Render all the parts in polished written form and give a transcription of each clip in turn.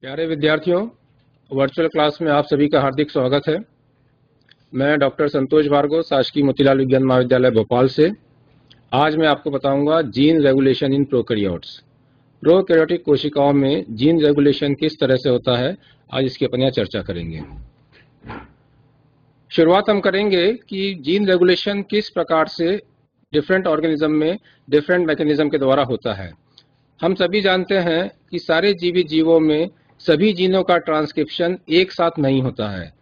प्यारे विद्यार्थियों, virtual class में आप सभी का हार्दिक स्वागत है। मैं डॉक्टर संतोष भार्गव, शासकीय मोतीलाल विज्ञान महाविद्यालय भोपाल से। आज मैं आपको बताऊंगा gene regulation in prokaryotes. Prokaryotic कोशिकाओं में जीन रेगुलेशन किस तरह से होता है, आज इसकी अपन यहाँ चर्चा करेंगे। शुरुआत हम करेंगे कि जीन रेगुलेशन किस प्रकार से डिफरेंट ऑर्गेनिज्म में डिफरेंट मैकेनिज्म के द्वारा होता है। हम सभी जानते हैं कि सारे जीवित जीवों में सभी जीनों का ट्रांसक्रिप्शन एक साथ नहीं होता है।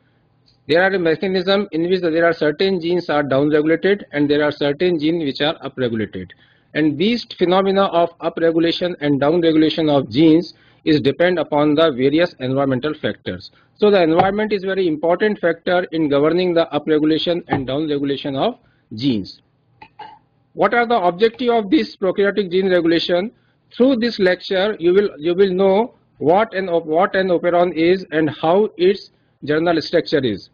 There are a mechanism in which there are certain genes are down regulated and there are certain genes which are up regulated, and these phenomena of up regulation and down regulation of genes is depend upon the various environmental factors. So the environment is very important factor in governing the up regulation and down regulation of genes. What are the objective of this prokaryotic gene regulation? Through this lecture you will know what an operon is and how its general structure is.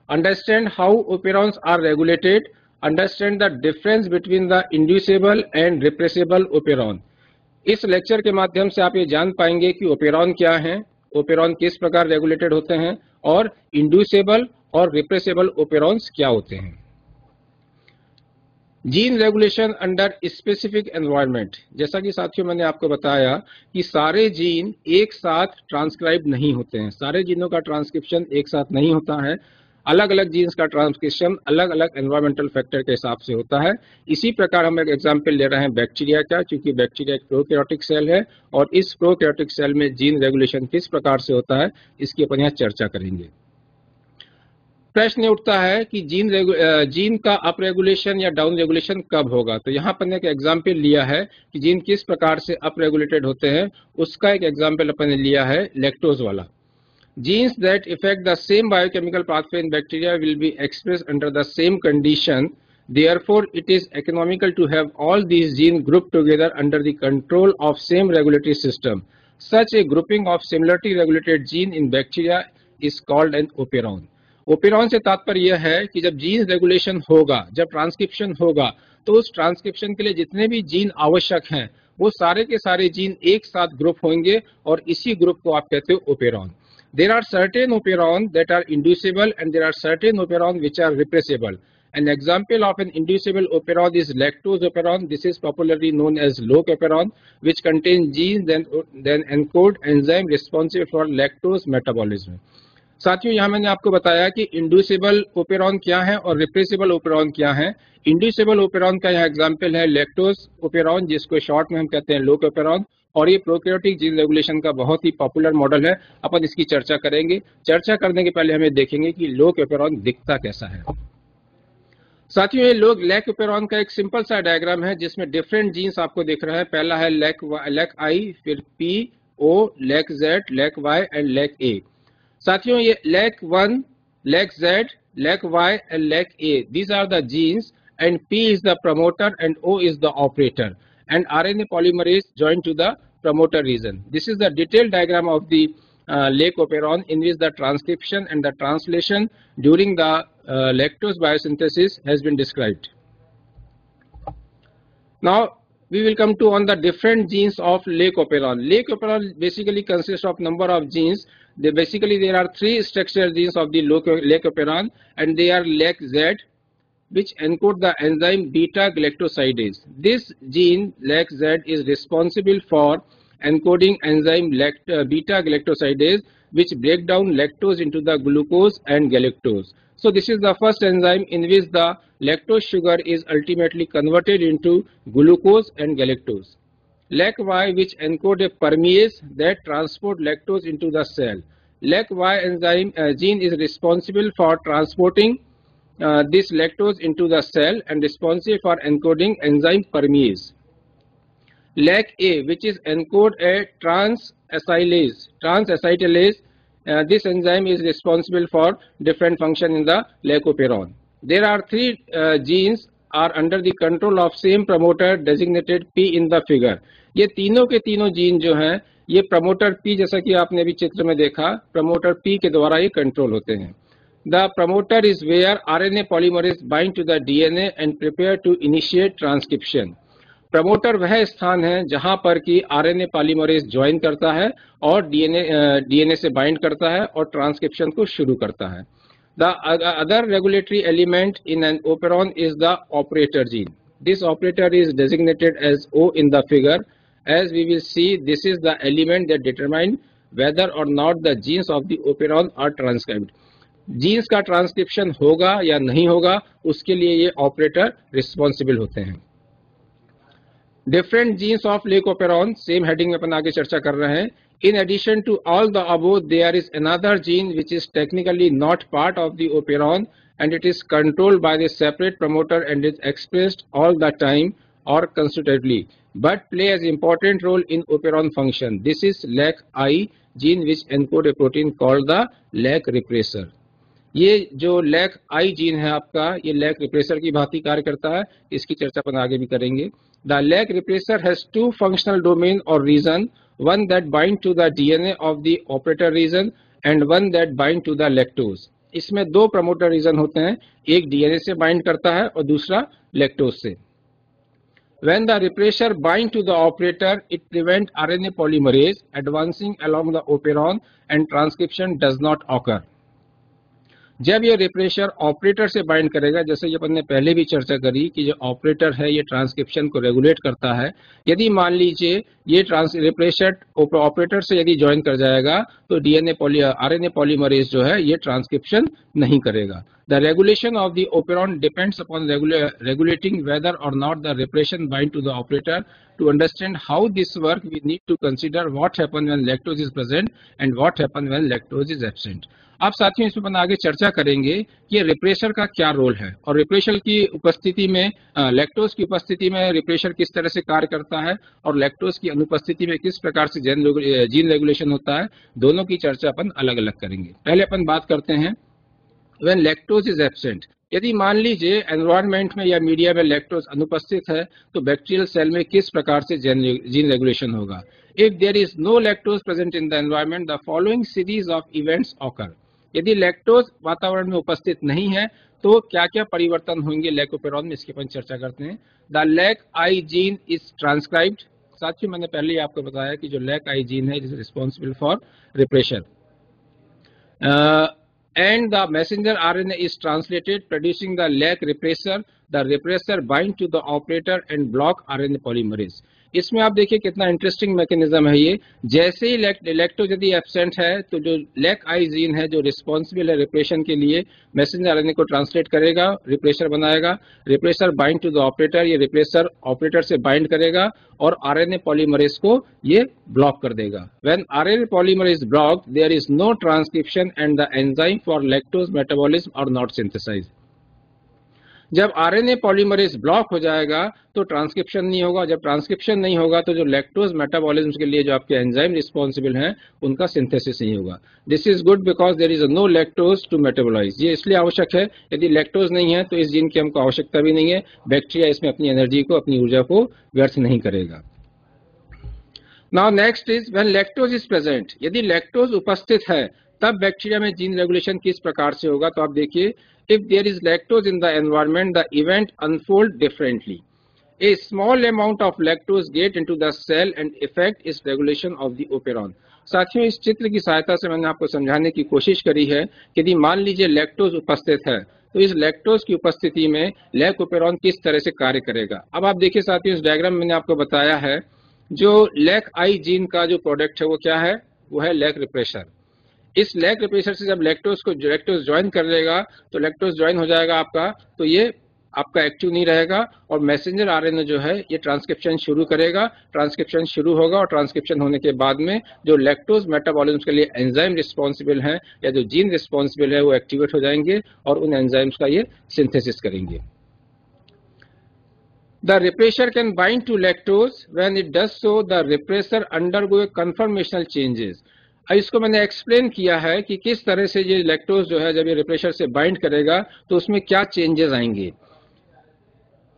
Understand how operons are regulated. Understand the difference between the inducible and repressible operon. इस lecture के माध्यम से आप ये जान पाएंगे कि operon क्या है, ओपेरॉन किस प्रकार रेगुलेटेड होते हैं और इंड्यूसेबल और रिप्रेसेबल ओपेरॉन्स क्या होते हैं। Gene regulation under specific environment. जैसा कि साथियों मैंने आपको बताया कि सारे जीन एक साथ ट्रांसक्राइब नहीं होते हैं, सारे जीनों का ट्रांसक्रिप्शन एक साथ नहीं होता है। अलग अलग जीन्स का ट्रांसक्रिप्शन अलग अलग एनवायरमेंटल फैक्टर के हिसाब से होता है। इसी प्रकार हम एक एग्जांपल ले रहे हैं बैक्टीरिया का, क्योंकि बैक्टीरिया एक प्रोकैरियोटिक सेल है और इस प्रोकैरियोटिक सेल में जीन रेगुलेशन किस प्रकार से होता है इसकी अपन यहाँ चर्चा करेंगे। प्रश्न उठता है कि जीन का अप रेगुलेशन या डाउन रेगुलेशन कब होगा। तो यहाँ पर एक एग्जांपल लिया है कि जीन किस प्रकार से अप रेगुलेटेड होते हैं, उसका एक एग्जांपल अपन ने लिया है लैक्टोज वाला। Genes that affect the same biochemical pathway in bacteria will be expressed under the same condition. Therefore, it is economical to have all these genes grouped together under the control of same regulatory system. Such a grouping of similarly regulated gene in bacteria is called an operon. Operon से तात्पर्य यह है कि जब gene regulation होगा, जब transcription होगा, तो उस ट्रांसक्रिप्शन के लिए जितने भी जीन आवश्यक हैं वो सारे के सारे जीन एक साथ ग्रुप होंगे और इसी ग्रुप को आप कहते हो operon. There are certain operons that are inducible and there are certain operons which are repressible. An example of an inducible operon is lactose operon. This is popularly known as LOC operon, which contains genes then encode enzyme responsible for lactose metabolism. साथियों, यहाँ मैंने आपको बताया कि inducible operon क्या है और repressible operon क्या है। इंड्यूसेबल ओपेरॉन का यहाँ एग्जांपल है लैक्टोज ओपेरॉन, जिसको शॉर्ट में हम कहते हैं लोक ओपेरॉन, और ये प्रोकैरियोटिक जीन रेगुलेशन का बहुत ही पॉपुलर मॉडल है। अपन इसकी चर्चा करेंगे। चर्चा करने के पहले हमें देखेंगे कि लोक ओपेरॉन दिखता कैसा है। साथियों, ये लैक ओपेरॉन का एक सिंपल सा डायग्राम है जिसमें डिफरेंट जीन्स आपको दिख रहा है। पहला है लैक आई, फिर P O, lac Z, lac Y and lac A. साथियों, ये lac 1, lac Z, lac Y and lac A, these are the genes and P is the promoter and O is the operator and RNA polymerase joined to the promoter region. This is the detailed diagram of the lake operon in which the transcription and the translation during the lactose biosynthesis has been described. Now we will come to on the different genes of lake operon. Lake operon basically consists of number of genes. There are three structural genes of the lake operon, and they are lake Z, which encode the enzyme beta galactosidase. This gene lake Z is responsible for encoding enzyme beta galactosidase, which break down lactose into the glucose and galactose. So this is the first enzyme in which the lactose sugar is ultimately converted into glucose and galactose. Lac Y, which encode a permease that transport lactose into the cell. Lac Y enzyme gene is responsible for transporting this lactose into the cell and responsible for encoding enzyme permease. Lac A, which is encode a transacetylase. This enzyme is responsible for different function in the lac operon. There are three genes are under the control of same promoter designated P in the figure. ये तीनों के तीनों gene जो हैं ये promoter P, जैसा कि आपने अभी चित्र में देखा, प्रमोटर P के द्वारा ये कंट्रोल होते हैं। The promoter is where RNA polymerase bind to the DNA and prepare to initiate transcription. Promoter वह स्थान है जहां पर कि आरएनए पॉलीमरेज ज्वाइन करता है और डीएनए से बाइंड करता है और ट्रांसक्रिप्शन को शुरू करता है। The other regulatory element in an operon is the operator gene. This operator is designated as O in the figure. As we will see, this is the element that determine whether or not the genes of the operon are transcribed. Genes का transcription होगा या नहीं होगा, उसके लिए ये operator responsible होते हैं। Different genes of lac operon, same heading में अपन आगे चर्चा कर रहे हैं। In addition to all the above there is another gene which is technically not part of the operon and it is controlled by the separate promoter and is expressed all the time or constitutively, but play as important role in operon function. This is LAC-I gene which encode a protein called the LAC repressor. ये जो LAC-I gene है आपका, ये LAC repressor की भांति कार्य करता है, इसकी चर्चा अपन आगे भी करेंगे। The LAC repressor has two functional domain or region, one that bind to the DNA of the operator region and one that bind to the lactose. इसमें दो प्रमोटर रीजन होते हैं, एक डीएनए से बाइंड करता है और दूसरा लैक्टोज से। When the repressor bind to the operator, it prevent RNA polymerase advancing along the operon and transcription does not occur. जब ये रिप्रेशर ऑपरेटर से बाइंड करेगा, जैसे ये अपन ने पहले भी चर्चा करी कि जो ऑपरेटर है ये ट्रांसक्रिप्शन को रेगुलेट करता है। यदि मान लीजिए ये रिप्रेशर ऑपरेटर से यदि ज्वाइन कर जाएगा तो आरएनए पॉलीमरेज जो है ये ट्रांसक्रिप्शन नहीं करेगा। The regulation of the operon depends upon regulating whether or not the repression bind to the operator. To understand how this work, we need to consider what happens when lactose is present and what happens when lactose is absent. अब साथियों इसमें अपन आगे चर्चा करेंगे कि ये refresher का क्या रोल है और रिप्रेशर की उपस्थिति में लैक्टोज की उपस्थिति में रिप्रेशर किस तरह से कार्य करता है और लैक्टोज की अनुपस्थिति में किस प्रकार से जीन रेगुलेशन होता है, दोनों की चर्चा अपन अलग अलग करेंगे। पहले अपन बात करते हैं व्हेन लैक्टोज इज एब्सेंट। यदि मान लीजिए एनवायरनमेंट में या मीडिया में लैक्टोज अनुपस्थित है तो बैक्टीरियल सेल में किस प्रकार से जीन रेगुलेशन होगा। If there is no lactose present in the environment, the following series of events occur. यदि लैक्टोज वातावरण में उपस्थित नहीं है तो क्या क्या परिवर्तन होंगे लैकोपेरॉन में, इसकी अपन चर्चा करते हैं। The LAC-I gene is transcribed. साथियों मैंने पहले ही आपको बताया कि जो LAC-I जीन है is responsible for refresher and the messenger RNA is translated producing the LAC repressor. The repressor bind to the operator and block RNA polymerase. इसमें आप देखिए कितना इंटरेस्टिंग मैकेनिज्म है ये। जैसे ही लैक्टोज यदि एब्सेंट है तो जो LAC-I जीन है जो रिस्पॉन्सिबल है रिप्रेशन के लिए, मैसेंजर आरएनए को ट्रांसलेट करेगा, रिप्रेशर बनाएगा, repressor bind to the operator, ये रिप्रेशर ऑपरेटर से बाइंड करेगा और आरएनए पॉलीमरेज को ये ब्लॉक कर देगा। When RNA polymerase block, there is no transcription and the enzyme for lactose metabolism are not synthesized. जब आरएनए पॉलीमरेज ब्लॉक हो जाएगा तो ट्रांसक्रिप्शन नहीं होगा। जब ट्रांसक्रिप्शन नहीं होगा तो जो लैक्टोज मेटाबॉलिज्म के लिए जो आपके एंजाइम रिस्पॉन्सिबल हैं उनका सिंथेसिस नहीं होगा। This is good because there is no lactose to metabolize. ये इसलिए आवश्यक है, यदि लैक्टोज नहीं है तो इस जीन की हमको आवश्यकता भी नहीं है। बैक्टीरिया इसमें अपनी एनर्जी को, अपनी ऊर्जा को व्यर्थ नहीं करेगा। Now next is when lactose is present. यदि लैक्टोज उपस्थित है तब बैक्टीरिया में जीन रेगुलेशन किस प्रकार से होगा, तो आप देखिए if there is lactose in the environment, the event unfold differently. A small amount of lactose get into the cell and affect its regulation of the operon. साथियों इस चित्र की सहायता से मैंने आपको समझाने की कोशिश करी है कि यदि मान लीजिए लैक्टोज उपस्थित है तो इस लैक्टोज की उपस्थिति में लैक ओपेरॉन किस तरह से कार्य करेगा। अब आप देखिए साथियों इस डायग्राम में मैंने आपको बताया है जो LAC-I जीन का जो प्रोडक्ट है वो क्या है, वो है लैक रिप्रेशर। इस लैक रिप्रेशर से जब लैक्टोज ज्वाइन कर लेगा तो लैक्टोज ज्वाइन हो जाएगा आपका, तो ये आपका एक्टिव नहीं रहेगा और मैसेंजर आरएनए जो है ये ट्रांसक्रिप्शन शुरू करेगा। ट्रांसक्रिप्शन शुरू होगा और ट्रांसक्रिप्शन होने के बाद में जो लैक्टोज मेटाबॉलिज्म के लिए एंजाइम रिस्पॉन्सिबल है या जो जीन रिस्पॉन्सिबल है वो एक्टिवेट हो जाएंगे और उन एंजाइम्स का ये सिंथेसिस करेंगे। The repressor can bind to lactose. When it does so, the repressor undergo conformational changes. इसको मैंने एक्सप्लेन किया है कि किस तरह से ये लैक्टोज जो है जब ये रिप्रेशर से बाइंड करेगा तो उसमें क्या चेंजेस आएंगे।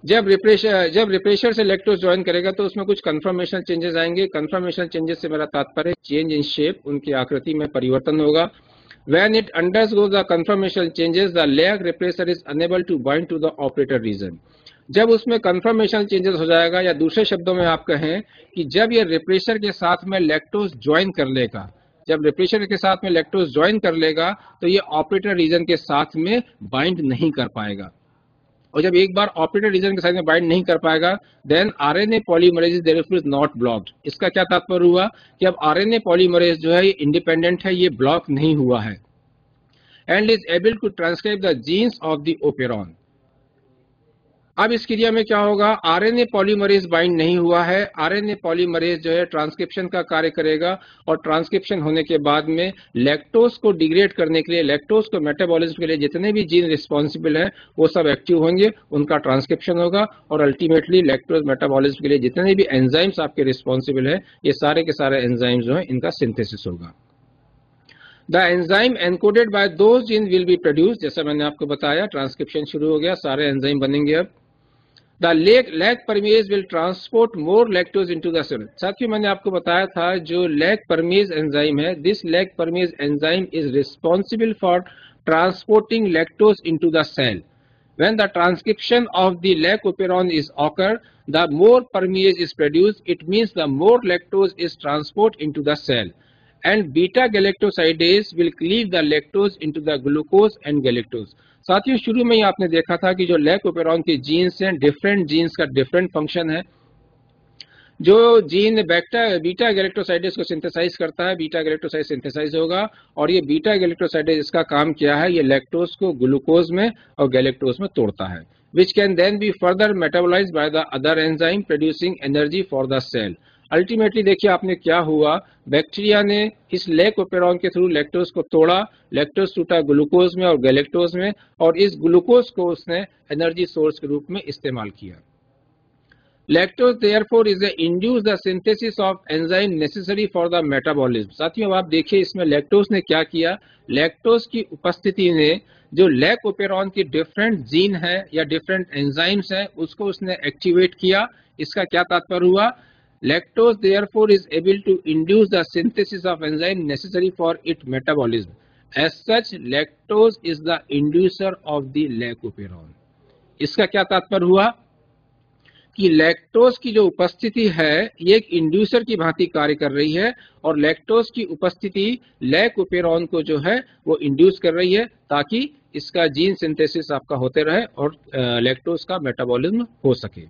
जब रिप्रेशर से लैक्टोज ज्वाइन करेगा तो उसमें कुछ कन्फर्मेशनल चेंजेस आएंगे। कन्फर्मेशनल चेंजेस से मेरा तात्पर्य चेंज इन शेप, उनकी आकृति में परिवर्तन होगा। When it undergoes the conformational changes, the LAC repressor is unable to bind to the operator region. जब उसमें कंफर्मेशन चेंजेस हो जाएगा, या दूसरे शब्दों में आप कहें कि जब ये रिप्रेशर के साथ में लैक्टोज ज्वाइन कर लेगा, जब रिप्रेशर के साथ में लैक्टोज ज्वाइन कर लेगा तो ये ऑपरेटर रीजन के साथ में बाइंड नहीं कर पाएगा, और जब एक बार ऑपरेटर रीजन के साथ में बाइंड नहीं कर पाएगा, then RNA polymerase is therefore is not blocked. इसका क्या तात्पर्य हुआ कि अब आरएनए पॉलीमरेज जो है ये इंडिपेंडेंट है, ये ब्लॉक नहीं हुआ है, and is able to transcribe the genes of the operon. अब इस क्रिया में क्या होगा, आरएनए पॉलीमरेज बाइंड नहीं हुआ है, आरएनए पॉलीमरेज जो है ट्रांसक्रिप्शन का कार्य करेगा, और ट्रांसक्रिप्शन होने के बाद में लैक्टोज को डिग्रेड करने के लिए, लैक्टोज को मेटाबॉलिज्म के लिए जितने भी जीन रिस्पॉन्सिबल है वो सब एक्टिव होंगे, उनका ट्रांसक्रिप्शन होगा, और अल्टीमेटली लैक्टोज मेटाबॉलिज्म के लिए जितने भी एंजाइम्स आपके रिस्पॉन्सिबल है, ये सारे के सारे एंजाइम्स जो है इनका सिंथेसिस होगा। The enzyme encoded bye those gene will be produce. जैसा मैंने आपको बताया, ट्रांसक्रिप्शन शुरू हो गया, सारे एंजाइम बनेंगे। अब The lag permease will transport more lactose into the cell। साथियों मैंने आपको बताया था जो lag permease enzyme है, this lag permease enzyme is responsible for transporting lactose into the cell। When the transcription of the lag operon is occur, the more permease is produced, it means the more lactose is transported into the cell, and beta galactosidase will cleave the lactose into the glucose and galactose। साथियों शुरू में ही आपने देखा था कि जो lack operon के jeans हैं, डिफरेंट जीन्स का डिफरेंट फंक्शन है। जो जीन बीटा गैलेक्टोसाइडेज को सिंथेसाइज करता है, बीटा गैलेक्टोसाइड सिंथेसाइज होगा, और ये बीटा गैलेक्टोसाइडेज इसका काम क्या है, ये लैक्टोज को ग्लूकोज में और गैलेक्टोज में तोड़ता है, which can then be further metabolized by the other enzyme producing energy for the cell. Ultimately देखिए आपने क्या हुआ, बैक्टीरिया ने इस लैक ओपेरॉन के थ्रू लैक्टोज को तोड़ा, लैक्टोज टूटा ग्लूकोज में और गैलेक्टोज में, और इस ग्लूकोज को उसने एनर्जी सोर्स के रूप में इस्तेमाल किया। Lactose therefore is induce the synthesis of enzyme necessary for the metabolism. साथियों आप देखिए इसमें लैक्टोज ने क्या किया, लैक्टोज की उपस्थिति ने जो लैक ओपेरॉन की डिफरेंट जीन है या डिफरेंट एंजाइम्स है उसको उसने एक्टिवेट किया। इसका क्या तात्पर्य हुआ, lactose therefore is able to induce the synthesis of enzyme necessary for its metabolism। As such, lactose is the inducer of the lac operon। इसका क्या तात्पर्य हुआ कि लैक्टोज की जो उपस्थिति है ये एक इंड्यूसर की भांति कार्य कर रही है, और लैक्टोज की उपस्थिति लैक ओपेरॉन को जो है वो इंड्यूस कर रही है ताकि इसका जीन सिंथेसिस आपका होते रहे और लैक्टोज का मेटाबॉलिज्म हो सके।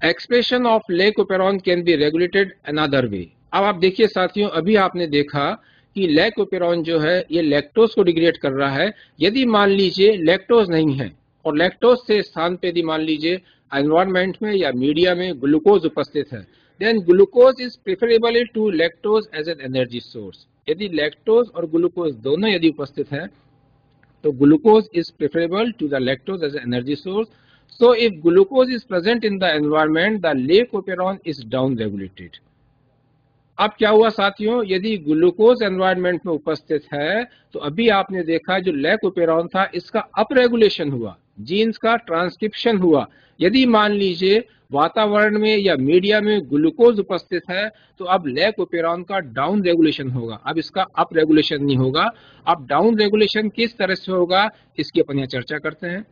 Expression of lac operon can be regulated another way. अब आप देखिए साथियों, अभी आपने देखा कि लैक ओपेरॉन जो है ये लैक्टोज को डिग्रेड कर रहा है। यदि मान लीजिए लैक्टोज नहीं है और लैक्टोज से स्थान पे यदि मान लीजिए एनवायरमेंट में या मीडिया में ग्लूकोज उपस्थित है, then glucose is preferable to lactose as an energy source. यदि लैक्टोज और ग्लूकोज दोनों यदि उपस्थित है तो glucose is preferable to the lactose as energy source. So if glucose is present in the environment, the lac operon is down regulated। अब क्या हुआ साथियों, यदि ग्लूकोज एनवायरमेंट में उपस्थित है तो अभी आपने देखा जो लैक ओपेरॉन था इसका अप रेगुलेशन हुआ, जीन्स का ट्रांसक्रिप्शन हुआ। यदि मान लीजिए वातावरण में या मीडिया में ग्लूकोज उपस्थित है तो अब लैक ओपेरॉन का डाउन रेगुलेशन होगा, अब इसका अप रेगुलेशन नहीं होगा। अब डाउन रेगुलेशन किस तरह से होगा इसकी अपन यहाँ चर्चा करते हैं।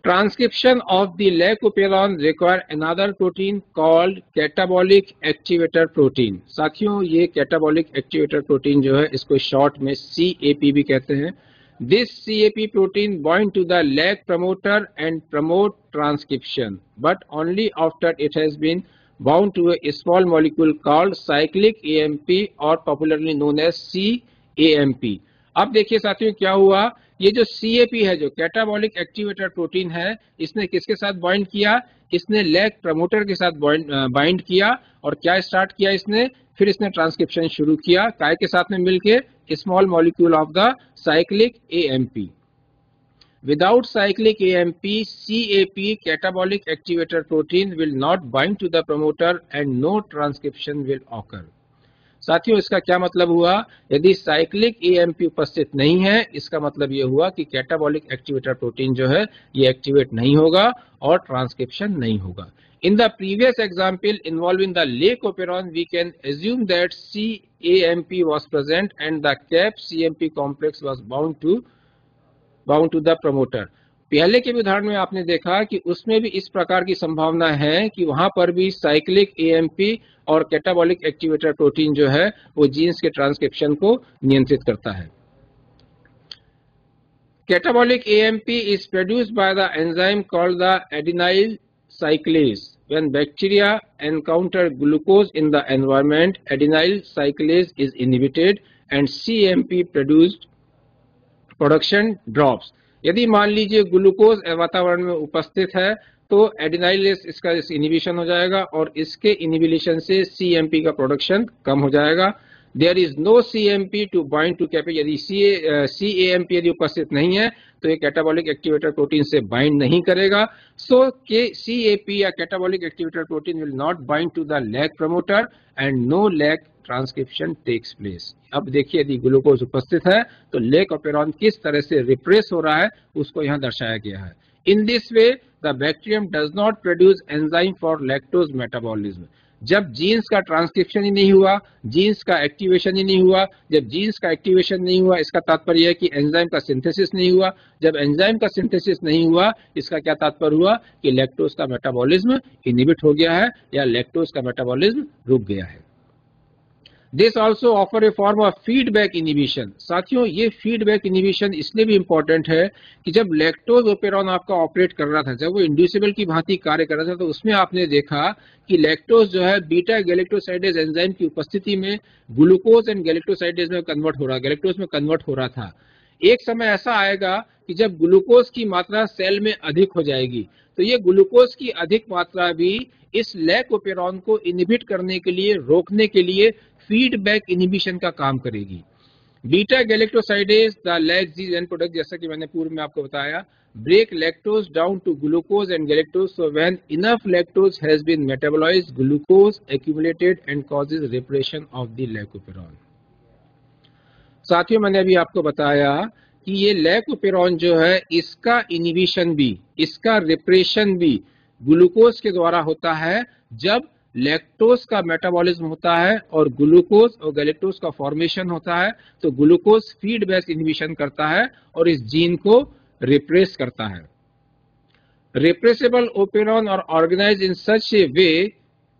Transcription of the lac operon require another protein called catabolic activator protein। साथियों ये catabolic activator protein जो है इसको शॉर्ट में CAP भी कहते हैं। This CAP protein bind to the lac promoter and promote transcription, but only after it has been bound to a small molecule called cyclic AMP or popularly known as CAMP। अब देखिए साथियों क्या हुआ, ये जो CAP है जो catabolic activator protein है, इसने किसके साथ बाइंड किया, इसने लैक प्रमोटर के साथ बाइंड किया, और क्या स्टार्ट किया इसने, फिर इसने ट्रांसक्रिप्शन शुरू किया काय के साथ में मिलके, small molecule of the cyclic AMP। Without cyclic AMP, CAP catabolic activator protein will not bind to the promoter and no transcription will occur। साथियों इसका क्या मतलब हुआ, यदि साइक्लिक AMP उपस्थित नहीं है इसका मतलब यह हुआ कि कैटाबॉलिक एक्टिवेटर प्रोटीन जो है ये एक्टिवेट नहीं होगा और ट्रांसक्रिप्शन नहीं होगा। In the previous example involving the lac operon we can assume that CAMP was present and the cap CMP complex was bound to the promoter। पहले के भी उदाहरण में आपने देखा कि उसमें भी इस प्रकार की संभावना है कि वहां पर भी साइक्लिक एएमपी और कैटाबॉलिक एक्टिवेटर प्रोटीन जो है वो जीन्स के ट्रांसक्रिप्शन को नियंत्रित करता है। Catabolic AMP is produced by the enzyme called the adenyl cyclase. When bacteria encounter glucose in the environment, adenyl cyclase is inhibited and CAMP produced production drops. यदि मान लीजिए ग्लूकोज वातावरण में उपस्थित है तो एडिनाइलेस इसका इनहिबिशन हो जाएगा और इसके इनहिबिशन से सीएमपी का प्रोडक्शन कम हो जाएगा। There is no CMP to bind to CAP, यदि सीएमपी यदि उपस्थित नहीं है तो ये कैटाबॉलिक एक्टिवेटर प्रोटीन से बाइंड नहीं करेगा। सो के सीएपी या catabolic activator protein will not bind to the lac promoter and no lac transcription takes place. अब देखिए यदि ग्लूकोज उपस्थित है तो लैग ऑपेरॉन किस तरह से रिप्रेस हो रहा है उसको यहाँ दर्शाया गया है। In this way the bacterium does not produce enzyme for lactose metabolism. जब जीन्स का ट्रांसक्रिप्शन ही नहीं हुआ, जीन्स का एक्टिवेशन ही नहीं हुआ, जब जीन्स का एक्टिवेशन नहीं हुआ इसका तात्पर्य है कि एंजाइम का सिंथेसिस नहीं हुआ। जब एंजाइम का सिंथेसिस नहीं हुआ इसका क्या तात्पर्य हुआ कि लैक्टोज का मेटाबॉलिज्म इनहिबिट हो गया है या लैक्टोज का मेटाबॉलिज्म रुक गया है। This also offer A form of feedback inhibition. साथियों ये फीडबैक इनहिबिशन इसलिए भी इंपॉर्टेंट है कि जब लैक्टोज ओपेरॉन आपका ऑपरेट कर रहा था, जब वो इंड्यूसिबल की भांति कार्य कर रहा था, तो उसमें आपने देखा कि लैक्टोज जो है बीटा गैलेक्टोसाइडेज एंजाइम की उपस्थिति में ग्लूकोज एंड गैलेक्टोसाइडेज में कन्वर्ट हो रहा, गैलेक्टोज में कन्वर्ट हो रहा था। एक समय ऐसा आएगा कि जब ग्लूकोज की मात्रा सेल में अधिक हो जाएगी तो ये ग्लूकोज की अधिक मात्रा भी इस लैक ओपेरॉन को इनहिबिट करने के लिए, रोकने के लिए फीडबैक इनहिबिशन का काम करेगी। Beta galactosidase the lactose end product, जैसा कि मैंने पूर्व में आपको बताया, break lactose down to glucose and galactose, so when enough lactose has been metabolized glucose accumulated and causes repression of the lac operon. साथियों मैंने अभी आपको बताया कि ये लैकोपेरॉन जो है इसका इनहिबिशन भी, इसका रिप्रेशन भी ग्लूकोज के द्वारा होता है जब लैक्टोज का मेटाबॉलिज्म होता है और ग्लूकोज और गैलेक्टोज का फॉर्मेशन होता है तो ग्लूकोज फीडबैक इनहिबिशन करता है और इस जीन को रिप्रेस करता है। Repressible operon are organized in such a way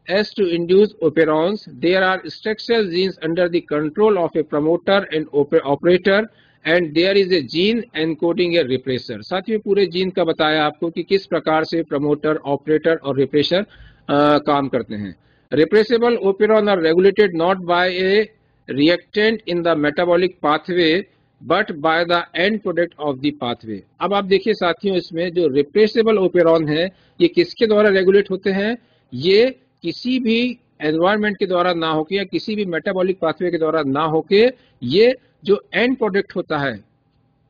as to induce operons. There are structural genes under the control of a promoter and operator and there is a gene encoding a repressor. साथियों पूरे gene का बताया आपको कि किस प्रकार से promoter, operator और रिप्रेसर काम करते हैं। Repressible operon are regulated not by a reactant in the metabolic pathway but by the end product of the pathway. अब आप देखिए साथियों इसमें जो रिप्रेसेबल ओपेरॉन है ये किसके द्वारा रेगुलेट होते हैं, ये किसी भी एनवायरनमेंट के द्वारा ना होके या किसी भी मेटाबॉलिक पाथवे के द्वारा ना होके ये जो एंड प्रोडक्ट होता है,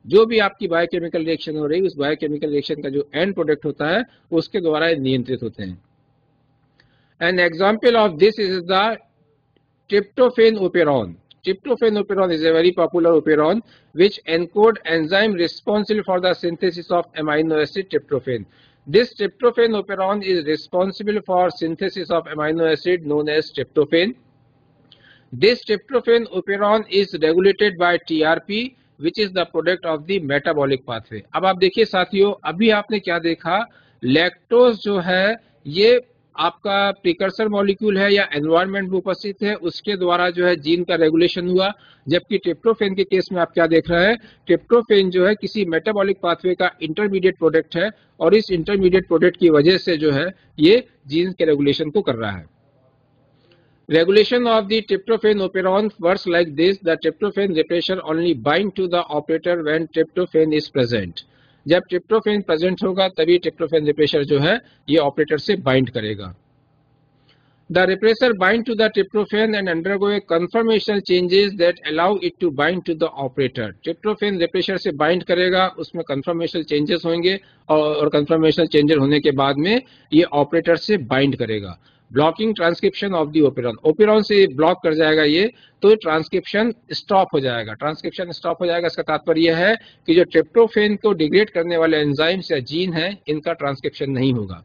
जो भी आपकी बायोकेमिकल रिएक्शन हो रही है उस बायोकेमिकल रिएक्शन का जो एंड प्रोडक्ट होता है उसके द्वारा नियंत्रित होते हैं। An example of this is the tryptophan operon. Tryptophan operon is a very popular operon which encode enzyme responsible for the synthesis of amino acid tryptophan. This tryptophan operon is responsible for synthesis of amino acid known as tryptophan. This tryptophan operon is regulated by TRP which is the product of the metabolic pathway. अब आप देखिए साथियों अभी आपने क्या देखा, lactose जो है ये आपका प्रिकर्सर मॉलिक्यूल है या एनवायरनमेंट में उपस्थित है उसके द्वारा जो है जीन का रेगुलेशन हुआ, जबकि ट्रिप्टोफेन के केस में आप क्या देख रहे हैं, ट्रिप्टोफेन जो है किसी मेटाबॉलिक पाथवे का इंटरमीडिएट प्रोडक्ट है और इस इंटरमीडिएट प्रोडक्ट की वजह से जो है ये जीन के रेगुलेशन को कर रहा है। Regulation of the tryptophan operon works like this. The tryptophan repressor only bind to the operator when tryptophan is present. जब ट्रिप्टोफेन प्रेजेंट होगा तभी ट्रिप्टोफेन रिप्रेसर जो है ये ऑपरेटर से बाइंड करेगा। The repressor bind to the tryptophan and undergo a conformational changes that allow it to bind to the operator. Tryptophan repressor से bind करेगा, उसमें कन्फर्मेशनल चेंजेस होंगे और कन्फर्मेशनल चेंजेस होने के बाद में ये ऑपरेटर से बाइंड करेगा। Blocking transcription of the operon, operon से ब्लॉक कर जाएगा ये तो ट्रांसक्रिप्शन स्टॉप हो जाएगा। ट्रांसक्रिप्शन स्टॉप हो जाएगा इसका तात्पर्य यह है कि जो ट्रिप्टोफेन को डिग्रेड करने वाले एंजाइम्स या जीन है इनका ट्रांसक्रिप्शन नहीं होगा।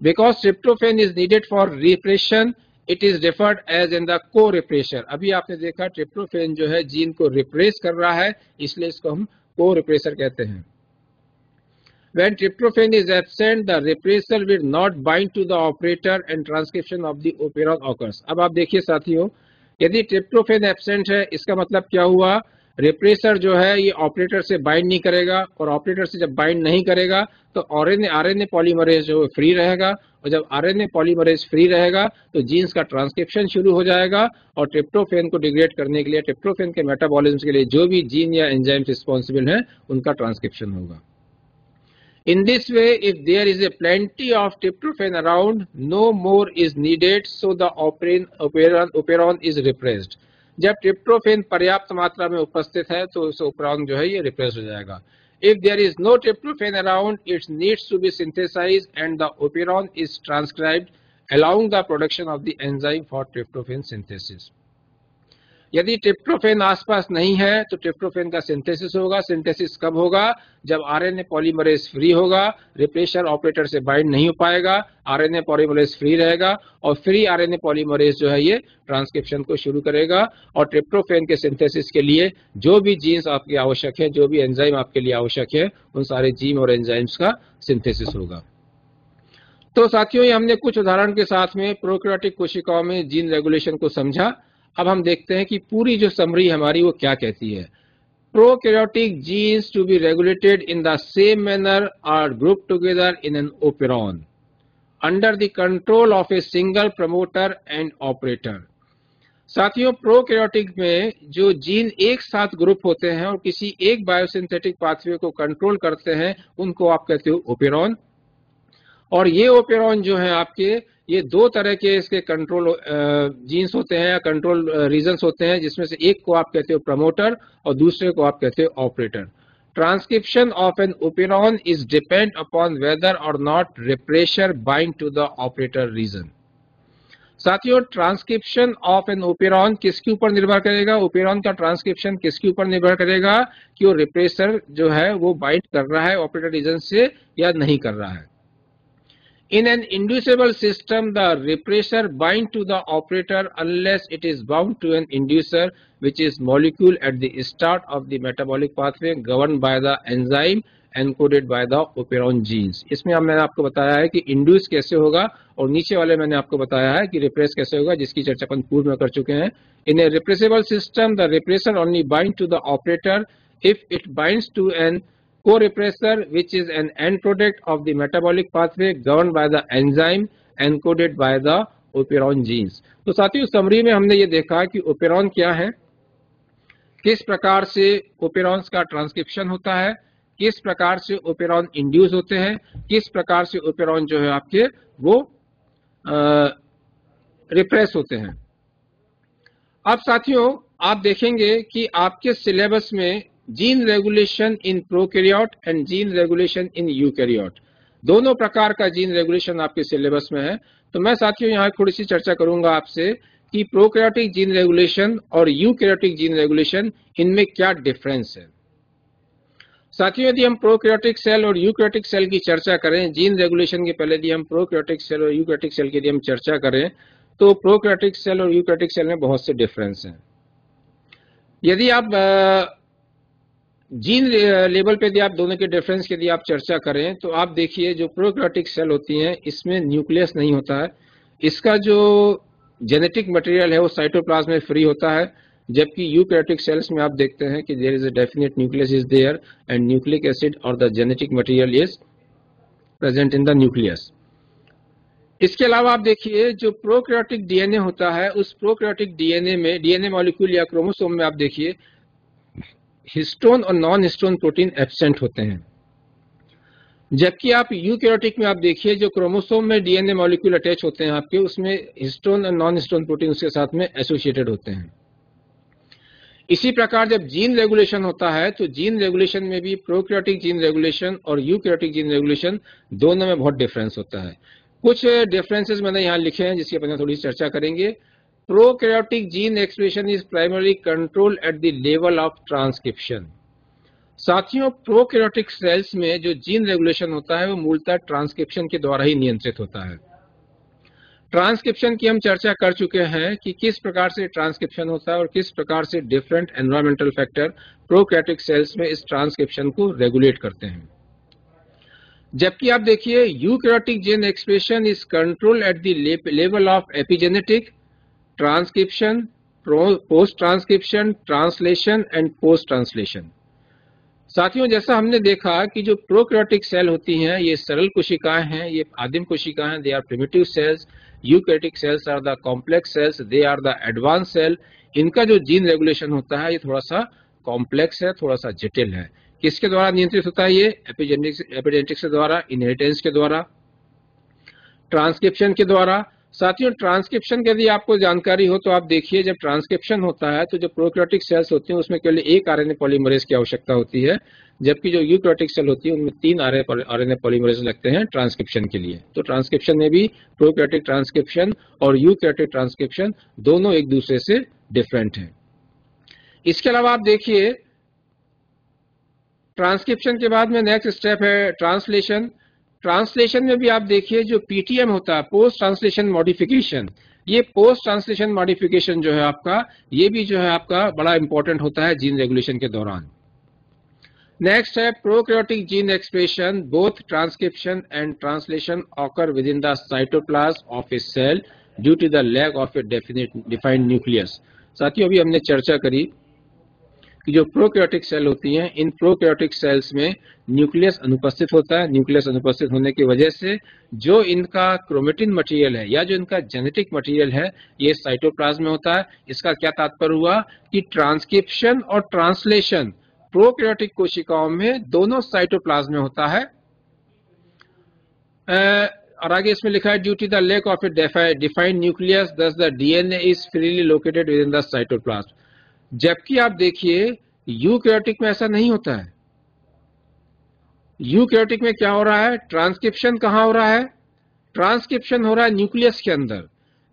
Because tryptophan is needed for repression it is referred as in the corepressor. अभी आपने देखा ट्रिप्टोफेन जो है जीन को रिप्रेस कर रहा है इसलिए इसको हम को रिप्रेसर कहते हैं। When tryptophan is absent, the repressor will not bind to the operator and transcription of the operon occurs. अब आप देखिए साथियों, यदि ट्रिप्टोफेन एब्सेंट है, इसका मतलब क्या हुआ? रिप्रेसर जो है ये ऑपरेटर से बाइंड नहीं करेगा, और ऑपरेटर से जब बाइंड नहीं करेगा तो आरएनए पॉलीमरेज जो है फ्री रहेगा, और जब आरएनए पॉलीमरेज फ्री रहेगा तो जीन्स का ट्रांसक्रिप्शन शुरू हो जाएगा, और ट्रिप्टोफेन को डिग्रेड करने के लिए, ट्रिप्टोफेन के मेटाबॉलिज्म के लिए जो भी जीन या एंजाइम्स रिस्पॉन्सिबल हैं उनका ट्रांसक्रिप्शन होगा. In this way, if there is a plenty of tryptophan around, no more is needed, so the operon is repressed. जब ट्रिप्टोफेन पर्याप्त मात्रा में उपस्थित है तो उस ओपेरॉन जो है ये रिप्रेस हो जाएगा. If there is no tryptophan around, it needs to be synthesized and the operon is transcribed, allowing the production of the enzyme for tryptophan synthesis. यदि ट्रिप्टोफेन आसपास नहीं है तो ट्रिप्टोफेन का सिंथेसिस होगा. सिंथेसिस कब होगा? जब आरएनए पॉलीमरेज फ्री होगा, रिप्रेशर ऑपरेटर से बाइंड नहीं हो पाएगा, आरएनए पॉलीमरेज फ्री रहेगा, और फ्री आरएनए पॉलीमरेज जो है ये ट्रांसक्रिप्शन को शुरू करेगा, और ट्रिप्टोफेन के सिंथेसिस के लिए जो भी जीन्स आपके आवश्यक है, जो भी एंजाइम आपके लिए आवश्यक है, उन सारे जीन और एंजाइम्स का सिंथेसिस होगा. तो साथियों, ये हमने कुछ उदाहरण के साथ में प्रोकैरियोटिक कोशिकाओं में जीन रेगुलेशन को समझा. अब हम देखते हैं कि पूरी जो समरी हमारी वो क्या कहती है. Prokaryotic genes to be regulated in the same manner are group together in an operon under the control of a single promoter and operator. साथियों, प्रोकैरियोटिक में जो जीन एक साथ ग्रुप होते हैं और किसी एक बायोसिंथेटिक पाथवे को कंट्रोल करते हैं, उनको आप कहते हो ओपेरॉन. और ये ओपेरॉन जो है आपके, ये दो तरह के इसके कंट्रोल जीन्स होते हैं या कंट्रोल रीजन्स होते हैं, जिसमें से एक को आप कहते हो प्रमोटर और दूसरे को आप कहते हो operator. Transcription of an operon is depend upon whether or not repressor bind to the operator region. साथियों, ट्रांसक्रिप्शन ऑफ एन ओपेरॉन किसके ऊपर निर्भर करेगा? ओपेरॉन का ट्रांसक्रिप्शन किसके ऊपर निर्भर करेगा कि वो रिप्रेसर जो है वो बाइंड कर रहा है ऑपरेटर रीजन से या नहीं कर रहा है. In an inducible system, the repressor bind to the operator unless it is bound to an inducer, which is molecule at the start of the metabolic pathway governed by the enzyme encoded by the operon genes. इसमें मैंने आपको बताया है कि induce कैसे होगा, और नीचे वाले मैंने आपको बताया है कि रिप्रेस कैसे होगा, जिसकी चर्चा अपन पूर्व में कर चुके हैं. In a repressible system, the repressor only bind to the operator if it binds to an co-repressor, which is an end product of the metabolic pathway governed by the enzyme encoded by the operon genes. तो साथियों, summary में हमने ये देखा कि operon क्या है, किस प्रकार से ओपेरॉन्स का ट्रांसक्रिप्शन होता है, किस प्रकार से ओपेरॉन इंड्यूस होते हैं, किस प्रकार से ओपेरॉन जो है आपके वो रिप्रेस होते हैं. अब साथियों, आप देखेंगे कि आपके सिलेबस में gene regulation in prokaryote and gene regulation in eukaryote, दोनों प्रकार का जीन रेगुलेशन आपके सिलेबस में है. तो मैं साथियों यहाँ थोड़ी सी चर्चा करूंगा आपसे कि प्रोकैरियोटिक जीन रेगुलेशन और यूकैरियोटिक जीन रेगुलेशन, इनमें क्या डिफरेंस है. साथियों, यदि हम प्रोकैरियोटिक सेल और यूकैरियोटिक सेल की चर्चा करें, जीन रेगुलेशन के पहले यदि हम प्रोकैरियोटिक सेल और यूकैरियोटिक सेल की यदि हम चर्चा करें, तो प्रोकैरियोटिक सेल और यूकैरियोटिक सेल में बहुत से डिफरेंस हैं. यदि आप जीन लेवल पे यदि आप दोनों के डिफरेंस की यदि आप चर्चा करें, तो आप देखिए जो प्रोकैरियोटिक सेल होती हैं इसमें न्यूक्लियस नहीं होता है, इसका जो जेनेटिक मटेरियल है वो साइटोप्लाज्म में फ्री होता है, जबकि यूकैरियोटिक सेल्स में आप देखते हैं कि there is a definite nucleus is there and nucleic acid or the genetic material is present in the nucleus. इसके अलावा आप देखिए जो प्रोकैरियोटिक डीएनए होता है, उस प्रोकैरियोटिक डीएनए में, डीएनए मॉलिक्यूल या क्रोमोसोम में आप देखिए हिस्टोन और नॉन हिस्टोन प्रोटीन एब्सेंट होते हैं, जबकि आप यूकैरियोटिक में आप देखिए जो क्रोमोसोम में डीएनए मॉलिक्यूल अटैच होते हैं आपके, उसमें हिस्टोन और नॉन हिस्टोन प्रोटीन उसके साथ में एसोसिएटेड होते हैं. इसी प्रकार जब जीन रेगुलेशन होता है, तो जीन रेगुलेशन में भी प्रोकैरियोटिक जीन रेगुलेशन और यूकैरियोटिक जीन रेगुलेशन दोनों में बहुत डिफरेंस होता है. कुछ डिफरेंसेस मैंने यहाँ लिखे हैं जिसकी अपन थोड़ी चर्चा करेंगे. Prokaryotic gene expression is primarily controlled at the level of transcription. साथियों, प्रोकैरियोटिक सेल्स में जो जीन रेगुलेशन होता है वो मूलतः ट्रांसक्रिप्शन के द्वारा ही नियंत्रित होता है. ट्रांसक्रिप्शन की हम चर्चा कर चुके हैं कि किस प्रकार से ट्रांसक्रिप्शन होता है और किस प्रकार से different environmental factor prokaryotic cells में इस ट्रांसक्रिप्शन को रेगुलेट करते हैं. जबकि आप देखिए eukaryotic gene expression is control at the level of epigenetic, transcription, post transcription, translation and post translation. साथियों, जैसा हमने देखा कि जो प्रोकैरियोटिक सेल होती हैं ये सरल कोशिकाएं हैं, ये आदिम कोशिकाएं हैं, they are primitive cells. Eukaryotic cells are the complex cells, they are the advance cell. इनका जो जीन रेगुलेशन होता है ये थोड़ा सा कॉम्प्लेक्स है, थोड़ा सा जटिल है। किसके द्वारा नियंत्रित होता है ये? एपिजेनेटिक्स के द्वारा, इनहेरिटेंस के द्वारा, ट्रांसक्रिप्शन के द्वारा। साथियों, ट्रांसक्रिप्शन की यदि आपको जानकारी हो तो आप देखिए जब ट्रांसक्रिप्शन होता है तो जो प्रोकैरियोटिक सेल्स होती हैं उसमें केवल एक आरएनए पॉलीमरेज की आवश्यकता होती है, जबकि जो यूकैरियोटिक सेल होती है उनमें 3 आरएनए पॉलीमरेज लगते हैं ट्रांसक्रिप्शन के लिए। तो ट्रांसक्रिप्शन में भी प्रोकैरियोटिक ट्रांसक्रिप्शन और यूकैरियोटिक ट्रांसक्रिप्शन दोनों एक दूसरे से डिफरेंट है। इसके अलावा आप देखिए ट्रांसक्रिप्शन के बाद में नेक्स्ट स्टेप है ट्रांसलेशन। ट्रांसलेशन में भी आप देखिए जो पीटीएम होता है, पोस्ट ट्रांसलेशन मॉडिफिकेशन, ये पोस्ट ट्रांसलेशन मॉडिफिकेशन जो है आपका, ये भी जो है आपका बड़ा इंपॉर्टेंट होता है जीन रेगुलेशन के दौरान। नेक्स्ट है prokaryotic gene expression, both transcription and translation occur within the cytoplasm of a cell due to the lack of a defined nucleus. साथियों, अभी हमने चर्चा करी कि जो प्रोकैरियोटिक सेल होती हैं, इन प्रोकैरियोटिक सेल्स में न्यूक्लियस अनुपस्थित होता है। न्यूक्लियस अनुपस्थित होने की वजह से जो इनका क्रोमेटिन मटेरियल है या जो इनका जेनेटिक मटेरियल है ये साइटोप्लाज्म में होता है। इसका क्या तात्पर्य हुआ कि ट्रांसक्रिप्शन और ट्रांसलेशन प्रोकैरियोटिक कोशिकाओं में दोनों साइटोप्लाज्म में होता है। और आगे इसमें लिखा है due to the lack of a defined nucleus thus the DNA is freely located within the cytoplasm. जबकि आप देखिए यूकैरियोटिक में ऐसा नहीं होता है। यूकैरियोटिक में क्या हो रहा है? ट्रांसक्रिप्शन कहां हो रहा है? ट्रांसक्रिप्शन हो रहा है न्यूक्लियस के अंदर।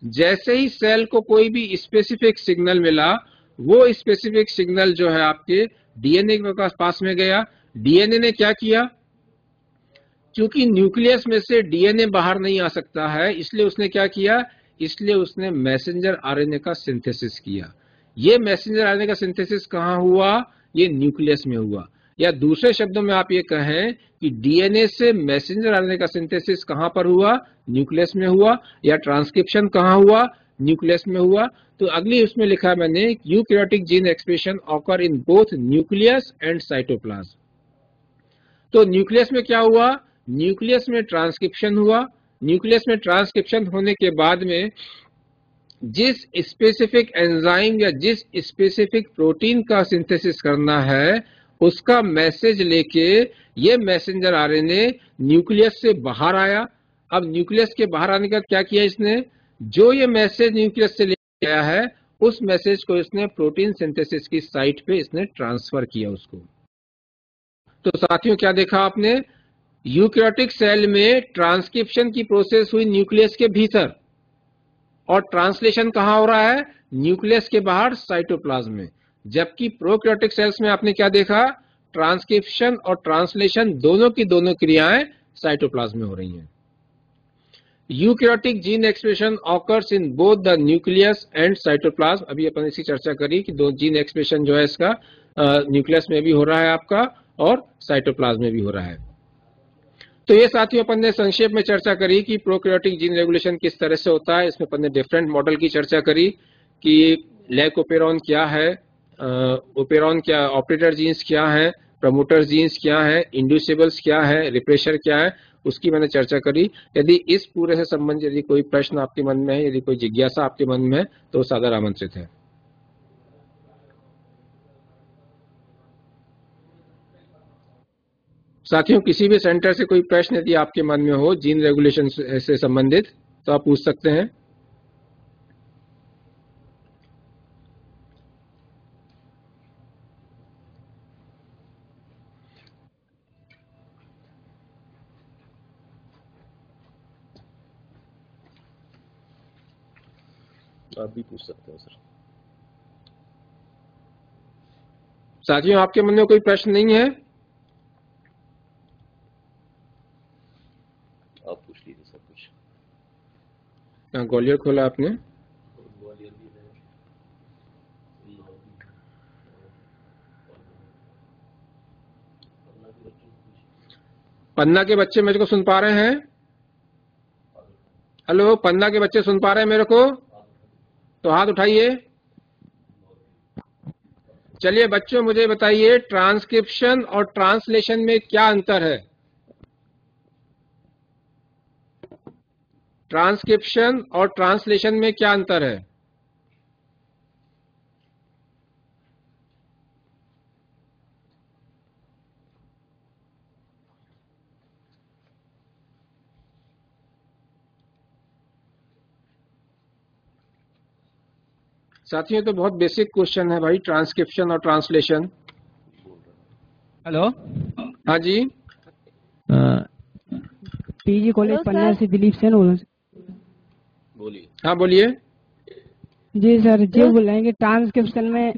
जैसे ही सेल को कोई भी स्पेसिफिक सिग्नल मिला, वो स्पेसिफिक सिग्नल जो है आपके डीएनए के पास में गया। डीएनए ने क्या किया? क्योंकि न्यूक्लियस में से डीएनए बाहर नहीं आ सकता है, इसलिए उसने क्या किया? इसलिए उसने मैसेंजर आरएनए का सिंथेसिस किया। ये मैसेंजर आरएनए का सिंथेसिस कहां हुआ? ये न्यूक्लियस में हुआ। या दूसरे शब्दों में आप ये कहें कि डीएनए से मैसेंजर आरएनए का सिंथेसिस कहां पर हुआ? न्यूक्लियस में हुआ। या ट्रांसक्रिप्शन कहां हुआ? न्यूक्लियस में हुआ। तो अगली उसमें लिखा है मैंने eukaryotic gene expression occur in both nucleus and cytoplasm. तो न्यूक्लियस में क्या हुआ? न्यूक्लियस में ट्रांसक्रिप्शन हुआ। न्यूक्लियस में ट्रांसक्रिप्शन होने के बाद में जिस स्पेसिफिक एंजाइम या जिस स्पेसिफिक प्रोटीन का सिंथेसिस करना है उसका मैसेज लेके ये मैसेंजर आरएनए न्यूक्लियस से बाहर आया। अब न्यूक्लियस के बाहर आने के बाद क्या किया इसने? जो ये मैसेज न्यूक्लियस से लेके आया है उस मैसेज को इसने प्रोटीन सिंथेसिस की साइट पे इसने ट्रांसफर किया उसको। तो साथियों, क्या देखा आपने? यूकैरियोटिक सेल में ट्रांसक्रिप्शन की प्रोसेस हुई न्यूक्लियस के भीतर और ट्रांसलेशन कहां हो रहा है? न्यूक्लियस के बाहर साइटोप्लाज्म में। जबकि प्रोकैरियोटिक सेल्स में आपने क्या देखा? ट्रांसक्रिप्शन और ट्रांसलेशन दोनों की दोनों क्रियाएं साइटोप्लाज्म में हो रही हैं। Eukaryotic gene expression occurs in both the nucleus and cytoplasm. अभी अपन इसी चर्चा करी कि दो जीन एक्सप्रेशन जो है इसका न्यूक्लियस में भी हो रहा है आपका और साइटोप्लाज्म में भी हो रहा है। तो ये साथियों अपन ने संक्षेप में चर्चा करी कि प्रोकैरियोटिक जीन रेगुलेशन किस तरह से होता है। इसमें अपन ने डिफरेंट मॉडल की चर्चा करी कि लैकोपेरॉन क्या है, ओपेरॉन क्या, ऑपरेटर जीन्स क्या है, प्रमोटर जीन्स क्या है, इंड्यूसिबल्स क्या है, रिप्रेशर क्या है, उसकी मैंने चर्चा करी। यदि इस पूरे से संबंधित यदि कोई प्रश्न आपके मन में है, यदि कोई जिज्ञासा आपके मन में है तो सादर आमंत्रित है। साथियों, किसी भी सेंटर से कोई प्रश्न यदि आपके मन में हो जीन रेगुलेशन से संबंधित तो आप पूछ सकते हैं। आप भी पूछ सकते हैं सर। साथियों, आपके मन में कोई प्रश्न नहीं है? आप पूछ लीजिए सब कुछ। ग्वालियर खोला आपने? ग्वालियर भी है, इंदौर भी है, और पटना के बच्चों को पूछिए। पन्ना के बच्चे मेरे को सुन पा रहे हैं? हेलो, पन्ना के बच्चे सुन पा रहे हैं मेरे को? तो हाथ उठाइए। चलिए बच्चों, मुझे बताइए ट्रांसक्रिप्शन और ट्रांसलेशन में क्या अंतर है? ट्रांसक्रिप्शन और ट्रांसलेशन में क्या अंतर है? साथियों, तो बहुत बेसिक क्वेश्चन है भाई, ट्रांसक्रिप्शन और ट्रांसलेशन। हेलो। हाँ जी। पीजी कॉलेज पन्ना से दिलीप सेन बोल रहा हूँ। बोलिए। हाँ बोलिए। जी सर, जी बोल रहे हैं कि ट्रांसक्रिप्शन में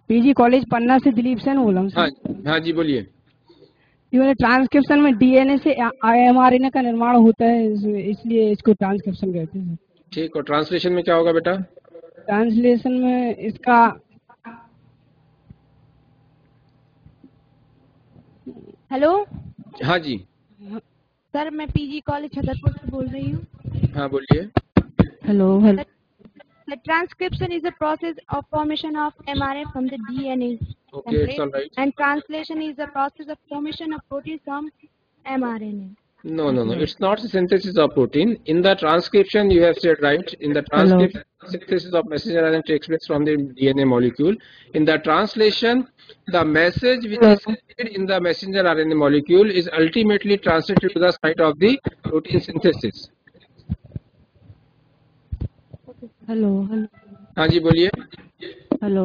पीजी कॉलेज पन्ना से दिलीप सेन बोल रहा हूँ। हाँ हाँ जी, बोलिए। ट्रांसक्रिप्शन में डीएनए से एमआरएनए का निर्माण होता है, इसलिए इसको ट्रांसक्रिप्शन कहते हैं। ठीक, और ट्रांसलेशन में क्या होगा बेटा? ट्रांसलेशन में इसका हेलो हाँ जी। सर, मैं पीजी कॉलेज छतरपुर से बोल रही हूँ। हाँ बोलिए। Hello. The transcription is the process of formation of mRNA from the DNA Okay, it's all right. and translation is the process of formation of protein from mRNA. No, it's not the synthesis of protein. In the transcription, you have said right. In the transcription, synthesis of messenger RNA takes place from the DNA molecule. In the translation, the message which is said in the messenger RNA molecule is ultimately translated to the site of the protein synthesis. Hello. हाँ जी, बोलिए। Hello.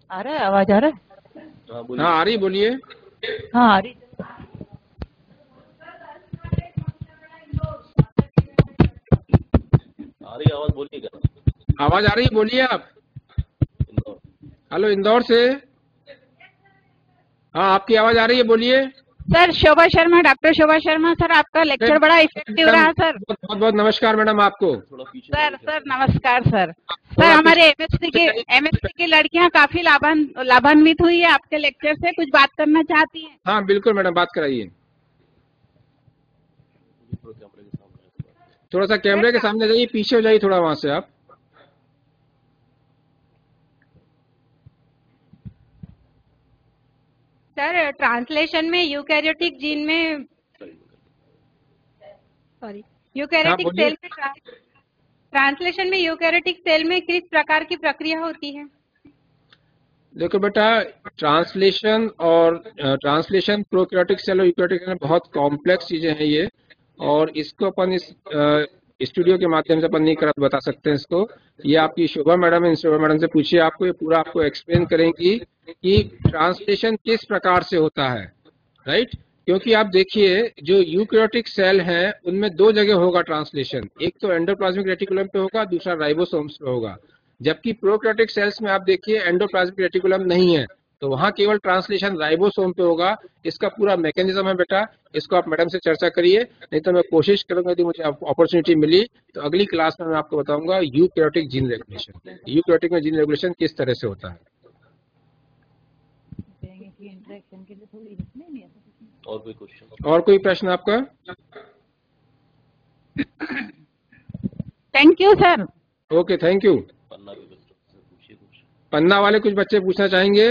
आ रहा है, आवाज आ रहा है? हाँ बोलिए। हाँ आ रही, बोलिए। हाँ आ रही। आ रही आवाज, बोलिएगा। आवाज आ रही है, बोलिए आप। इंदौर। हेलो, इंदौर से। हाँ, आपकी आवाज आ रही है, बोलिए। सर शोभा शर्मा, डॉक्टर शोभा शर्मा सर, आपका लेक्चर बड़ा इफेक्टिव रहा सर। बहुत बहुत नमस्कार मैडम आपको। थोड़ा पीछे सर नमस्कार सर। सर हमारे एमएससी की लड़कियां काफी लाभान्वित हुई है आपके लेक्चर से, कुछ बात करना चाहती हैं। हाँ बिल्कुल मैडम, बात कराइए। थोड़ा सा कैमरे के सामने जाइए, पीछे हो जाइए थोड़ा वहां से आप। सर, ट्रांसलेशन में यूकैरियोटिक जीन में यूकैरियोटिक हाँ, बोलिए। सेल में ट्रांसलेशन में यूकैरियोटिक सेल में किस प्रकार की प्रक्रिया होती है? देखो बेटा, ट्रांसलेशन और ट्रांसलेशन प्रोकैरियोटिक सेल और यूकैरियोटिक सेल में बहुत कॉम्प्लेक्स चीजें हैं ये, और इसको अपन इस स्टूडियो के माध्यम से अपन नहीं कर बता सकते हैं इसको। ये आपकी शोभा मैडम है, शोभा मैडम से पूछिए, आपको ये पूरा आपको एक्सप्लेन करेंगी कि ट्रांसलेशन किस प्रकार से होता है, राइट। क्योंकि आप देखिए, जो यूकैरियोटिक सेल हैं उनमें दो जगह होगा ट्रांसलेशन, एक तो एंडोप्लाज्मिक रेटिकुलम पे होगा, दूसरा राइबोसोम्स पे होगा। जबकि प्रोकैरियोटिक सेल्स में आप देखिए एंडोप्लाज्मिक रेटिकुलम नहीं है, तो वहां केवल ट्रांसलेशन राइबोसोम पे होगा। इसका पूरा मैकेनिज्म है बेटा, इसको आप मैडम से चर्चा करिए, नहीं तो मैं कोशिश करूंगा यदि मुझे अपॉर्चुनिटी मिली तो अगली क्लास में मैं आपको बताऊंगा यूकैरियोटिक जीन रेगुलेशन, यूकैरियोटिक में जीन रेगुलेशन किस तरह से होता है। और कोई क्वेश्चन? और कोई प्रश्न आपका? Thank you sir. Okay, thank you. Panna के बच्चों से पूछिए कुछ। पन्ना वाले कुछ बच्चे पूछना चाहेंगे?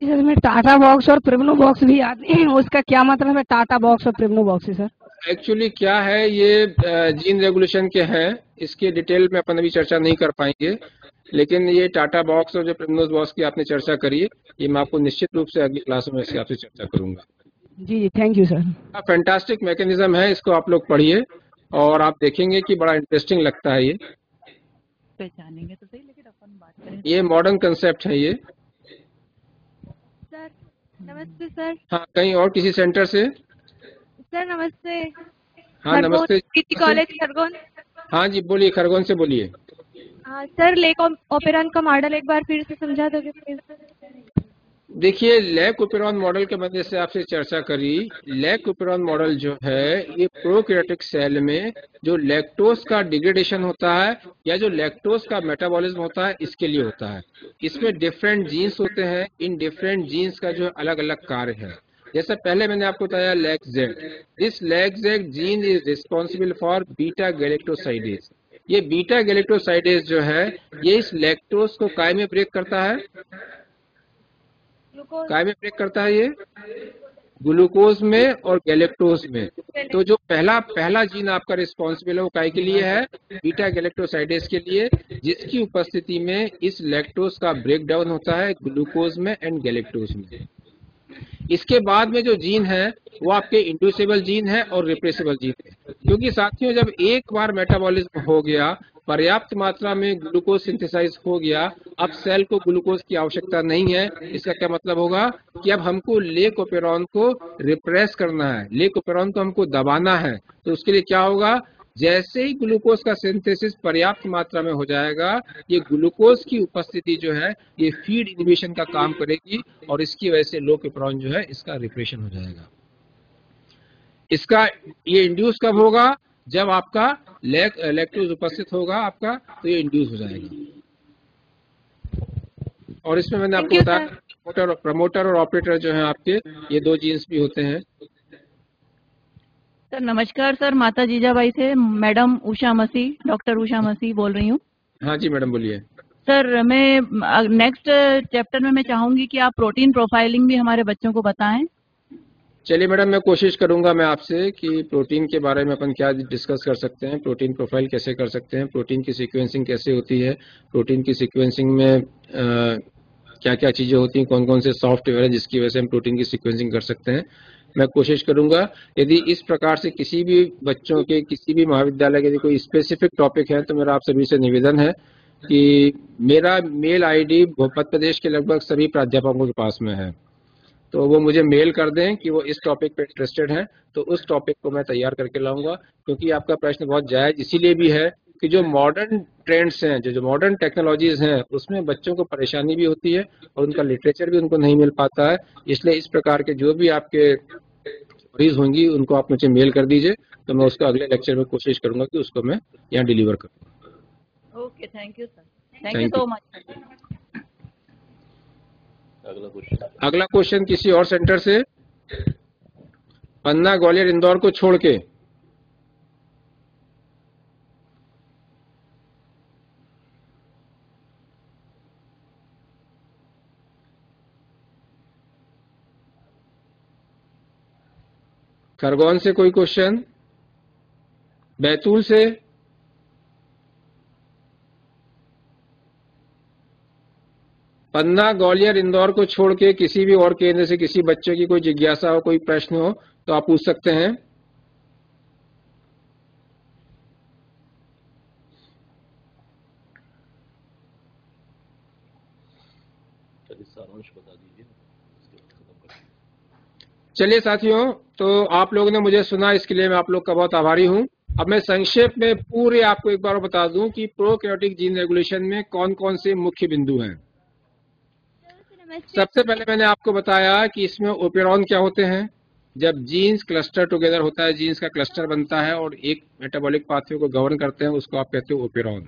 इसमें टाटा बॉक्स और प्रिग्नो बॉक्स भी आते हैं, उसका क्या मतलब है टाटा बॉक्स और प्रिग्नो बॉक्स है सर? एक्चुअली क्या है, ये जीन रेगुलेशन के हैं, इसके डिटेल में अपन अभी चर्चा नहीं कर पाएंगे, लेकिन ये टाटा बॉक्स और जो प्रिग्नोस बॉक्स की आपने चर्चा करी है, ये मैं आपको निश्चित रूप से अगली क्लास में इसकी आपसे चर्चा करूंगा। जी thank you sir. Fantastic mechanism है, इसको आप लोग पढ़िए और आप देखेंगे कि बड़ा इंटरेस्टिंग लगता है ये। पहचानेंगे तो सही, लेकिन अपन बात करें। ये मॉडर्न कंसेप्ट है ये। सर नमस्ते सर। हाँ, कहीं और किसी सेंटर से? सर नमस्ते। हाँ नमस्ते। PG college Khargone. हाँ जी बोलिए, खरगोन से बोलिए। सर, लेक ओपेरॉन का मॉडल एक बार फिर से समझा दोगे प्लीज? देखिए, ले कुपेरॉन मॉडल के मैंने से आपसे चर्चा करी। ले कुपेरॉन मॉडल जो है ये प्रोकैरियोटिक सेल में जो लैक्टोज का डिग्रेडेशन होता है या जो लैक्टोज का मेटाबॉलिज्म होता है इसके लिए होता है। इसमें डिफरेंट जीन्स होते हैं, इन डिफरेंट जीन्स का जो अलग अलग कार्य है। जैसे पहले मैंने आपको बताया lac Z, this lac Z gene is responsible for beta galactosidase. ये बीटा गैलेक्टोसाइडेज जो है ये इस लैक्टोज को काय में ब्रेक करता है, काय में ब्रेक करता है ये ग्लूकोज में और गैलेक्टोज में। तो जो पहला जीन आपका रिस्पॉन्सिबल है वो काय के लिए है, बीटा गैलेक्टोसाइडेज के लिए, जिसकी उपस्थिति में इस लैक्टोज का ब्रेक डाउन होता है ग्लूकोज में एंड गैलेक्टोज में। इसके बाद में जो जीन है वो आपके इंड्यूसेबल जीन है और रिप्रेसिबल जीन है। क्योंकि साथियों जब एक बार मेटाबॉलिज्म हो गया, पर्याप्त मात्रा में ग्लूकोज सिंथेसाइज हो गया, अब सेल को ग्लूकोज की आवश्यकता नहीं है। इसका क्या मतलब होगा कि अब हमको ले कुपेरॉन को रिप्रेस करना है, ले कुपेरॉन को हमको दबाना है। तो उसके लिए क्या होगा, जैसे ही ग्लूकोज का सिंथेसिस पर्याप्त मात्रा में हो जाएगा, ये ग्लूकोज की उपस्थिति जो है ये फीड इनहिबिशन का काम करेगी और इसकी वजह से लो कुपेरॉन जो है इसका रिप्रेशन हो जाएगा। इसका ये इंड्यूस कब होगा, जब आपका लैक्टोज उपस्थित होगा आपका, तो ये इंड्यूस हो जाएगा। और इसमें मैंने आपको बताया प्रमोटर और ऑपरेटर जो है आपके ये दो जीन्स भी होते हैं। सर नमस्कार सर, माता जीजाबाई से मैडम उषा मसीह, डॉक्टर उषा मसीह बोल रही हूँ। हाँ जी मैडम बोलिए। सर मैं नेक्स्ट चैप्टर में मैं चाहूंगी कि आप प्रोटीन प्रोफाइलिंग भी हमारे बच्चों को बताएं। चलिए मैडम, मैं कोशिश करूंगा मैं आपसे कि प्रोटीन के बारे में अपन क्या डिस्कस कर सकते हैं, प्रोटीन प्रोफाइल कैसे कर सकते हैं, प्रोटीन की सीक्वेंसिंग कैसे होती है, प्रोटीन की सीक्वेंसिंग में क्या क्या चीजें होती हैं, कौन कौन से सॉफ्टवेयर है जिसकी वजह से हम प्रोटीन की सीक्वेंसिंग कर सकते हैं। मैं कोशिश करूंगा। यदि इस प्रकार से किसी भी बच्चों के किसी भी महाविद्यालय के यदि कोई स्पेसिफिक टॉपिक है तो मेरा आप सभी से निवेदन है कि मेरा मेल आईडी मध्य प्रदेश के लगभग सभी प्राध्यापकों के पास में है, तो वो मुझे मेल कर दें कि वो इस टॉपिक पे इंटरेस्टेड हैं, तो उस टॉपिक को मैं तैयार करके लाऊंगा। क्योंकि आपका प्रश्न बहुत जायज इसीलिए भी है कि जो मॉडर्न ट्रेंड्स हैं, जो मॉडर्न टेक्नोलॉजीज हैं, उसमें बच्चों को परेशानी भी होती है और उनका लिटरेचर भी उनको नहीं मिल पाता है। इसलिए इस प्रकार के जो भी आपके क्वेरीज होंगी उनको आप मुझे मेल कर दीजिए, तो मैं उसको अगले लेक्चर में कोशिश करूंगा कि उसको मैं यहाँ डिलीवर करूँ। Okay, thank you sir, thank you so much. अगला क्वेश्चन किसी और सेंटर से, पन्ना, ग्वालियर, इंदौर को छोड़ के। खरगोन से कोई क्वेश्चन, बैतूल से, पन्ना, ग्वालियर, इंदौर को छोड़ के किसी भी और केंद्र से किसी बच्चे की कोई जिज्ञासा हो, कोई प्रश्न हो तो आप पूछ सकते हैं। चलिए साथियों, तो आप लोगों ने मुझे सुना, इसके लिए मैं आप लोग का बहुत आभारी हूं। अब मैं संक्षेप में पूरे आपको एक बार बता दूं कि प्रोकैरियोटिक जीन रेगुलेशन में कौन कौन से मुख्य बिंदु हैं। सबसे पहले मैंने आपको बताया कि इसमें ओपेरॉन क्या होते हैं। जब जीन्स क्लस्टर टुगेदर होता है, जीन्स का क्लस्टर बनता है और एक मेटाबॉलिक पाथवे को गवर्न करते हैं, उसको आप कहते हो ओपेरॉन।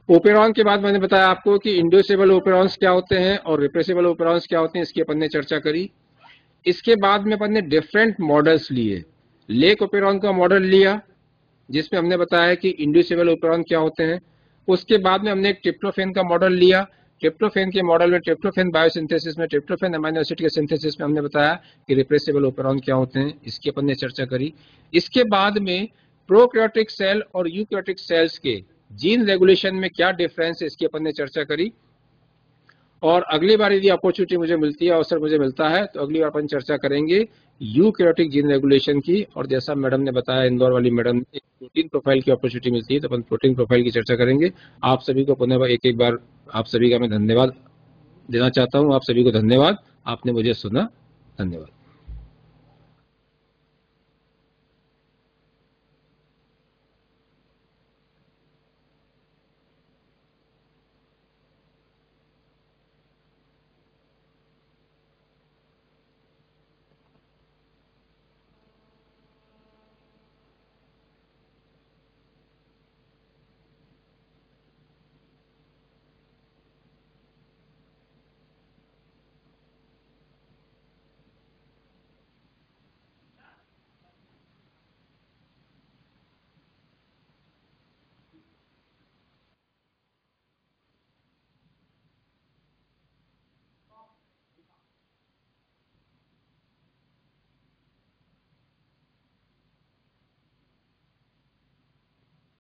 ओपेरॉन के बाद मैंने बताया आपको कि इंड्यूसेबल ओपेरॉन्स क्या होते हैं और रिप्रेसिबल ओपेरॉन्स क्या होते हैं, इसकी अपन ने चर्चा करी। इसके बाद में अपन ने डिफरेंट मॉडल्स लिए। लेक ओपेरॉन का मॉडल लिया जिसमें हमने बताया कि इंड्यूसेबल ओपेरॉन क्या होते हैं। उसके बाद में हमने एक ट्रिप्टोफेन का मॉडल लिया। ट्रिप्टोफेन के मॉडल में ट्रिप्टोफेन बायोसिंथेसिस में, ट्रिप्टोफेन अमीनो एसिड के सिंथेसिस में हमने बताया कि रिप्रेसिबल ओपेरॉन क्या होते हैं, इसकी अपन ने चर्चा करी। इसके बाद में प्रोकैरियोटिक सेल और यूकैरियोटिक सेल्स के जीन रेगुलेशन में क्या डिफरेंस है, इसकी अपन ने चर्चा करी। और अगली बार यदि अपॉर्चुनिटी मुझे मिलती है, अवसर मुझे मिलता है, तो अगली बार अपन चर्चा करेंगे यूकैरियोटिक जीन रेगुलेशन की। और जैसा मैडम ने बताया, इंदौर वाली मैडम ने, प्रोटीन प्रोफाइल की अपॉर्चुनिटी मिलती है तो अपन प्रोटीन प्रोफाइल की चर्चा करेंगे। आप सभी को पुनः एक बार आप सभी का मैं धन्यवाद देना चाहता हूं। आप सभी को धन्यवाद, आपने मुझे सुना। धन्यवाद।